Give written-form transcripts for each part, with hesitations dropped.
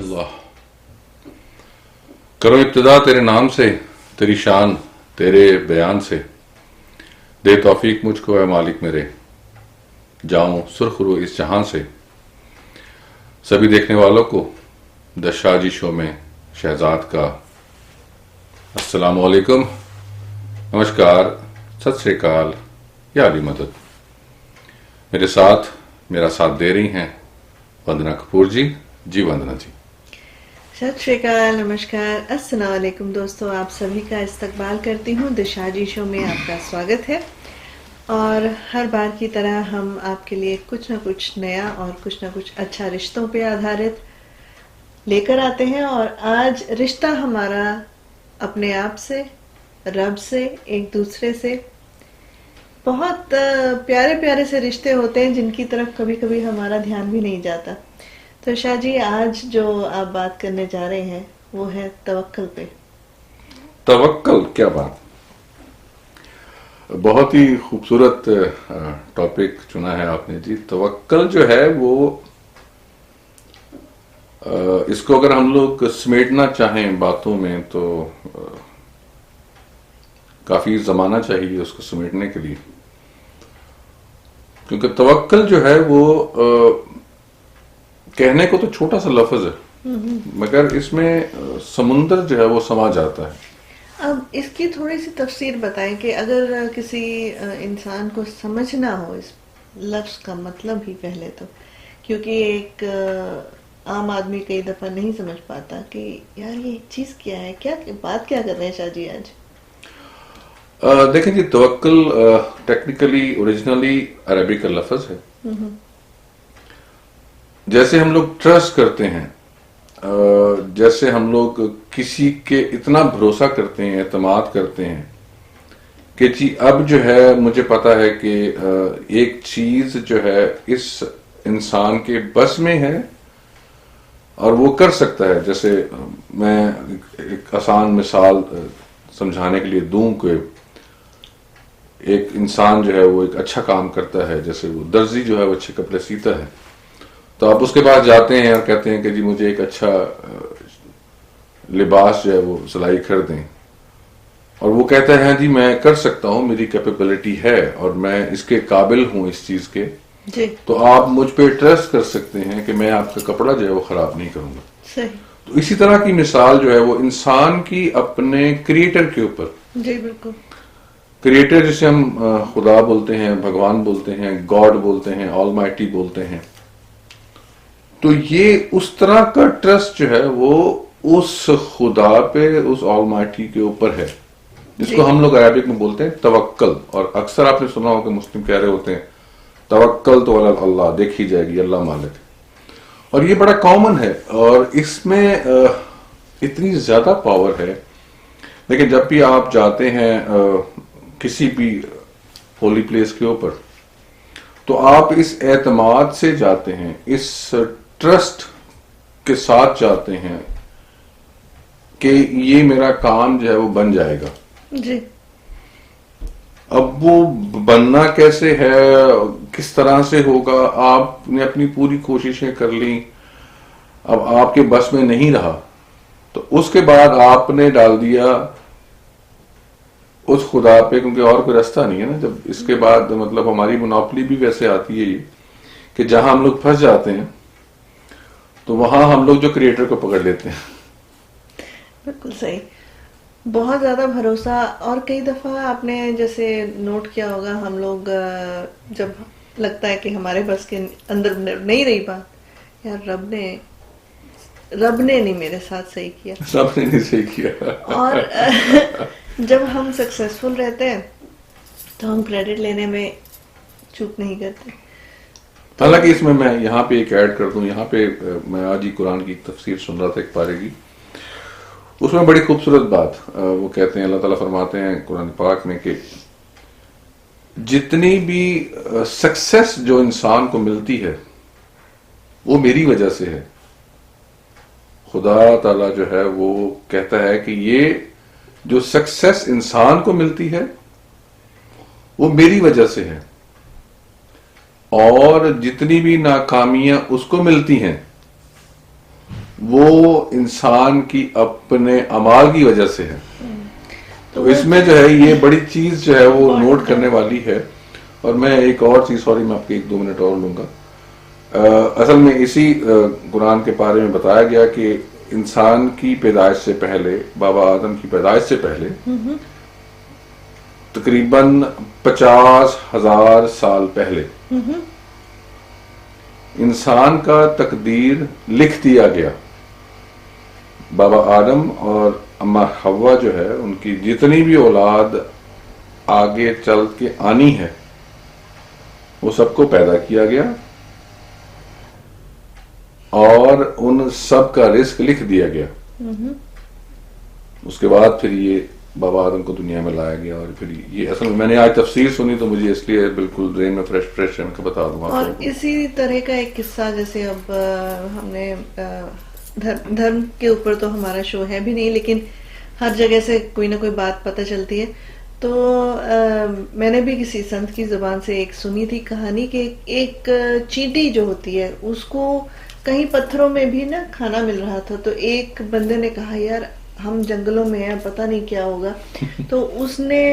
اللہ کرو ابتدا تیرے نام سے، تیری شان تیرے بیان سے، دے توفیق مجھ کو اے مالک میرے، جاؤں سرخ رو اس جہاں سے۔ سبھی دیکھنے والوں کو دشاجی شو میں شہزاد کا السلام علیکم، نمسکار، ست سری اکال یا علی مدد۔ میرے ساتھ میرا ساتھ دے رہی ہیں وندنا کپور جی وندنا جی۔ ست شری اکال، نمسکار، السلام علیکم دوستو، آپ سبھی کا استقبال کرتی ہوں۔ دشاجی شو میں آپ کا سواگت ہے، اور ہر بار کی طرح ہم آپ کے لیے کچھ نہ کچھ نیا اور کچھ نہ کچھ اچھا رشتوں پہ آدھارت لے کر آتے ہیں۔ اور آج رشتہ ہمارا اپنے آپ سے، رب سے، ایک دوسرے سے۔ بہت پیارے پیارے سے رشتے ہوتے ہیں جن کی طرف کبھی کبھی ہمارا دھیان بھی نہیں جاتا۔ تو شاہ جی، آج جو آپ بات کرنے جا رہے ہیں وہ ہے توکل پہ۔ توکل، کیا بات، بہت ہی خوبصورت ٹاپک چنا ہے آپ نے جی۔ توکل جو ہے وہ اس کو اگر ہم لوگ سمیٹنا چاہیں باتوں میں تو کافی زمانہ چاہیے اس کو سمیٹنے کے لیے، کیونکہ توکل جو ہے وہ کہنے کو تو چھوٹا سا لفظ ہے، مگر اس میں سمندر جو ہے وہ سما جاتا ہے۔ اب اس کی تھوڑی سی تفسیر بتائیں کہ اگر کسی انسان کو سمجھنا ہو اس لفظ کا مطلب ہی پہلے تو، کیونکہ ایک عام آدمی کئی دفعہ نہیں سمجھ پاتا کہ یار یہ چیز کیا ہے، کیا بات کیا کر رہے ہیں شاہ جی آج۔ دیکھیں جی، توکل ٹیکنیکلی اوریجنلی عربی کا لفظ ہے۔ جیسے ہم لوگ ٹرسٹ کرتے ہیں، جیسے ہم لوگ کسی کے اتنا بھروسہ کرتے ہیں، اعتماد کرتے ہیں کہ جی اب جو ہے مجھے پتا ہے کہ ایک چیز جو ہے اس انسان کے بس میں ہے اور وہ کر سکتا ہے۔ جیسے میں ایک آسان مثال سمجھانے کے لیے دوں کہ ایک انسان جو ہے وہ ایک اچھا کام کرتا ہے، جیسے وہ درزی جو ہے وہ اچھے کپڑے سیتا ہے، تو آپ اس کے پاس جاتے ہیں اور کہتے ہیں کہ جی مجھے ایک اچھا لباس جو ہے وہ سلائی کر دیں، اور وہ کہتا ہے جی میں کر سکتا ہوں، میری کیپیبلٹی ہے اور میں اس کے قابل ہوں اس چیز کے، جی، تو آپ مجھ پہ ٹرسٹ کر سکتے ہیں کہ میں آپ کا کپڑا جو ہے وہ خراب نہیں کروں گا۔ صحیح۔ تو اسی طرح کی مثال جو ہے وہ انسان کی اپنے کریٹر کے اوپر، جی بالکل۔ کریٹر جسے ہم خدا بولتے ہیں، بھگوان بولتے ہیں، گاڈ بولتے ہیں، آل مائٹی بولتے ہیں، تو یہ اس طرح کا ٹرسٹ جو ہے وہ اس خدا پہ، اس آل مائٹی کے اوپر ہے، جس کو ہم لوگ عربک میں بولتے ہیں توکل۔ اور اکثر آپ نے سنا ہو کہ مسلم کہہ رہے ہوتے ہیں توکل تو علی اللہ، دیکھی جائے گی، اللہ مالک ہے، اور یہ بڑا کامن ہے، اور اس میں اتنی زیادہ پاور ہے۔ لیکن جب بھی آپ جاتے ہیں کسی بھی ہولی پلیس کے اوپر، تو آپ اس اعتماد سے جاتے ہیں، اس ٹرسٹ کے ساتھ جاتے ہیں کہ یہ میرا کام جو ہے وہ بن جائے گا۔ جی، اب وہ بننا کیسے ہے، کس طرح سے ہوگا، آپ نے اپنی پوری کوششیں کر لیں، اب آپ کے بس میں نہیں رہا، تو اس کے بعد آپ نے ڈال دیا اس خدا پہ، کیونکہ اور کوئی راستہ نہیں ہے نا۔ جب اس کے بعد مطلب ہماری منوپلی بھی ویسے آتی ہے یہ کہ جہاں ہم لوگ پھنس جاتے ہیں تو وہاں ہم لوگ جو کریٹر کو پکڑ لیتے ہیں۔ بالکل صحیح، بہت زیادہ بھروسہ۔ اور کئی دفعہ آپ نے جیسے نوٹ کیا ہوگا، ہم لوگ جب لگتا ہے کہ ہمارے بس کے اندر نہیں رہی بات، یار رب نے نہیں میرے ساتھ صحیح کیا، سب نے نہیں صحیح کیا۔ اور جب ہم سکسیسفل رہتے ہیں تو ہم کریڈٹ لینے میں چوک نہیں کرتے۔ حالانکہ اس میں یہاں پہ ایک ایڈ کر دوں، یہاں پہ میں آج ہی قرآن کی تفسیر سن رہا تھا ایک پارے کی، اس میں بڑی خوبصورت بات وہ کہتے ہیں، اللہ تعالیٰ فرماتے ہیں قرآن پاک میں کہ جتنی بھی سکسیس جو انسان کو ملتی ہے وہ میری وجہ سے ہے۔ خدا تعالیٰ جو ہے وہ کہتا ہے کہ یہ جو سکسیس انسان کو ملتی ہے وہ میری وجہ سے ہے، اور جتنی بھی ناکامیاں اس کو ملتی ہیں وہ انسان کی اپنے اعمال کی وجہ سے ہے. تو اس میں جو ہے یہ بڑی چیز جو ہے وہ نوٹ کرنے والی ہے. اور میں ایک اور چیز، سوری میں آپ کے 1-2 منٹ اور لوں گا. اصل میں اسی قرآن کے بارے میں بتایا گیا کہ انسان کی پیدائش سے پہلے، بابا آدم کی پیدائش سے پہلے تقریباً 50,000 سال پہلے انسان کا تقدیر لکھ دیا گیا. بابا آدم اور اما حوا جو ہے ان کی جتنی بھی اولاد آگے چل کے آنی ہے وہ سب کو پیدا کیا گیا اور ان سب کا رزق لکھ دیا گیا. اس کے بعد پھر یہ بابا آدم کو دنیا میں لایا گیا. اور پھر یہ اصل میں نے آج تفسیر سنی تو مجھے اس لیے بالکل ذہن میں فریش ہے کہ بتا دوں. اور اسی طرح کا ایک قصہ، جیسے اب ہم نے دھرم کے اوپر تو ہمارا شو ہے بھی نہیں، لیکن ہر جگہ سے کوئی نہ کوئی بات پتہ چلتی ہے. تو میں نے بھی کسی سنت کی زبان سے ایک سنی تھی کہانی کہ ایک چینٹی جو ہوتی ہے اس کو کہیں پتھروں میں بھی نا کھانا مل رہا تھا. تو ایک بندے نے کہا یار ہم جنگلوں میں ہیں، پتہ نہیں کیا ہوگا. تو اس نے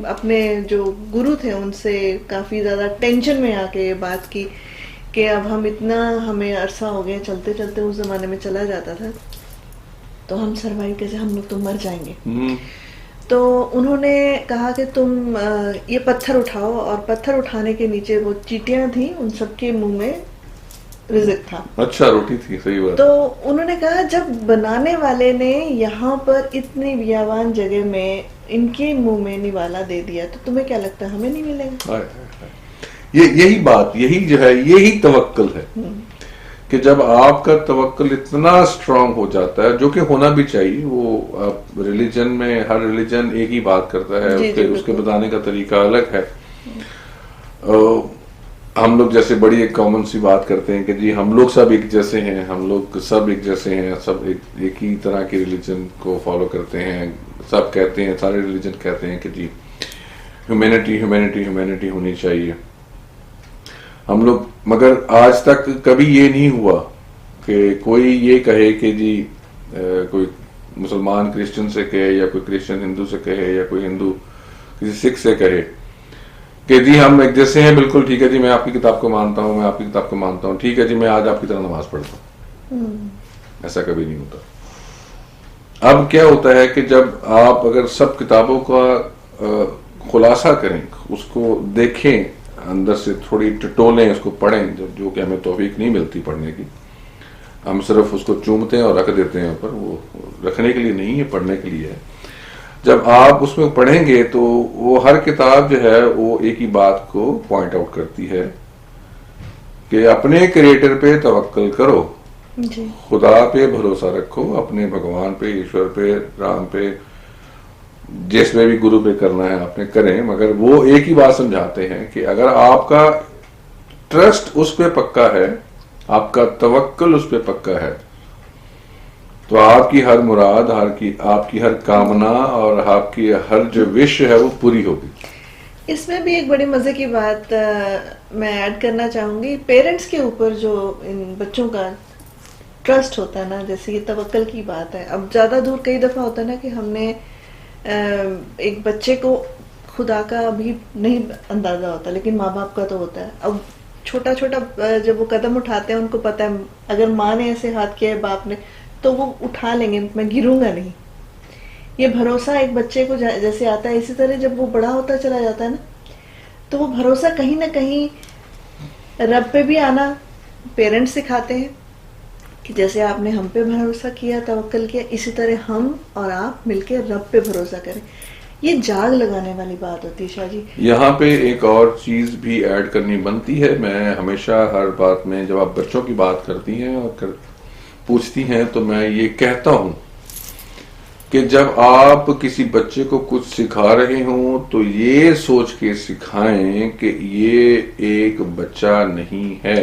اپنے جو گرو تھے ان سے کافی زیادہ ٹینشن میں آ کے یہ بات کی کہ اب ہمیں عرصہ ہو گیا چلتے چلتے، اس زمانے میں چلا جاتا تھا تو ہم سروائیو کیسے، ہم لوگ تو مر جائیں گے. تو انہوں نے کہا کہ تم یہ پتھر اٹھاؤ، اور پتھر اٹھانے کے نیچے وہ چیٹیاں تھیں، ان سب کے منہ میں رزق تھا. اچھا روٹی تھی، صحیح بات. تو انہوں نے کہا جب بنانے والے نے یہاں پر اتنی بیابان جگہ میں ان کے منہ میں نوالا دے دیا تو تمہیں کیا لگتا ہے ہمیں نہیں ملے گا؟ یہی بات، یہی جو ہے، یہی توکل ہے کہ جب آپ کا توکل اتنا اسٹرانگ ہو جاتا ہے، جو کہ ہونا بھی چاہیے. وہ ریلیجن میں ہر ریلیجن ایک ہی بات کرتا ہے، اس کے بتانے کا طریقہ الگ ہے. ہم لوگ جیسے بڑی ایک کامن سی بات کرتے ہیں کہ جی ہم لوگ سب ایک جیسے ہیں، ہم لوگ سب ایک جیسے ہیں، سب ایک ہی طرح کی ریلیجن کو فالو کرتے ہیں. سب کہتے ہیں، سارے ریلیجن کہتے ہیں کہ جی ہیومینٹی ہیومینٹی ہیومینٹی ہونی چاہیے. ہم لوگ مگر آج تک کبھی یہ نہیں ہوا کہ کوئی یہ کہے کہ جی کوئی مسلمان کرسچن سے کہے، یا کوئی کرسچن ہندو سے کہے، یا کوئی ہندو کسی سکھ سے کہے کہ جی ہم ایک جیسے ہیں. بالکل ٹھیک ہے جی، میں آپ کی کتاب کو مانتا ہوں، میں آپ کی کتاب کو مانتا ہوں، ٹھیک ہے جی میں آج آپ کی طرح نماز پڑھتا ہوں. ایسا کبھی نہیں ہوتا. اب کیا ہوتا ہے کہ جب آپ اگر سب کتابوں کا خلاصہ کریں، اس کو دیکھیں، اندر سے تھوڑی ٹٹولیں، اس کو پڑھیں، جو کہ ہمیں توفیق نہیں ملتی پڑھنے کی، ہم صرف اس کو چومتے ہیں اور رکھ دیتے ہیں اوپر. وہ رکھنے کے لیے نہیں ہے، پڑھنے کے لیے ہے. جب آپ اس میں پڑھیں گے تو وہ ہر کتاب جو ہے وہ ایک ہی بات کو پوائنٹ آؤٹ کرتی ہے کہ اپنے کریٹر پہ توکل کرو، خدا پہ بھروسہ رکھو، اپنے بھگوان پہ، ایشور پہ، رام پہ، جس میں بھی گرو پہ کرنا ہے آپ نے کریں. مگر وہ ایک ہی بات سمجھاتے ہیں کہ اگر آپ کا ٹرسٹ اس پہ پکا ہے، آپ کا توکل اس پہ پکا ہے، تو آپ کی ہر مراد، آپ کی ہر کامنا اور آپ کی ہر جو وش ہے وہ پوری ہوگی. اس میں بھی ایک بڑی مزے کی بات میں ایڈ کرنا چاہوں گی. پیرنٹس کے اوپر جو ان بچوں کا ٹرسٹ ہوتا ہے نا، جیسے یہ توکل کی بات ہے. اب زیادہ دور کئی دفعہ ہوتا ہے نا کہ ہم نے ایک بچے کو خدا کا ابھی نہیں اندازہ ہوتا، لیکن ماں باپ کا تو ہوتا ہے. اب چھوٹا چھوٹا جب وہ قدم اٹھاتے ہیں ان کو پتا ہے اگر ماں نے ایسے ہاتھ کیا ہے، باپ نے، تو وہ اٹھا لیں گے، میں گروں گا نہیں. یہ بھروسہ ایک بچے کو جیسے آتا ہے، اسی طرح جب وہ بڑا ہوتا چلا جاتا ہے نا، تو وہ بھروسہ کہیں نہ کہیں رب پہ بھی آنا پیرنٹس سکھاتے ہیں کہ جیسے آپ نے ہم پہ بھروسہ کیا، توکل کیا، اسی طرح ہم اور آپ مل کے رب پہ بھروسہ کریں. یہ جاگ لگانے والی بات ہوتی ہے. شاہ جی یہاں پہ ایک اور چیز بھی ایڈ کرنی بنتی ہے. میں ہمیشہ ہر بات میں جب آپ بچوں کی بات کرتی ہیں اور پوچھتی ہیں تو میں یہ کہتا ہوں کہ جب آپ کسی بچے کو کچھ سکھا رہے ہوں تو یہ سوچ کے سکھائیں کہ یہ ایک بچہ نہیں ہے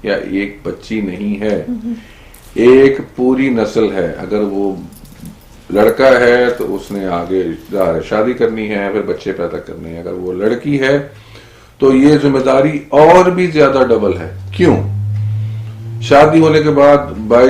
یا ایک بچی نہیں ہے، ایک پوری نسل ہے. اگر وہ لڑکا ہے تو اس نے آگے شادی کرنی ہے، پھر بچے پیدا کرنے ہیں. اگر وہ لڑکی ہے تو یہ ذمہ داری اور بھی زیادہ ڈبل ہے. کیوں؟ شادی ہونے کے بعد بائی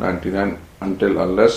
99 until unless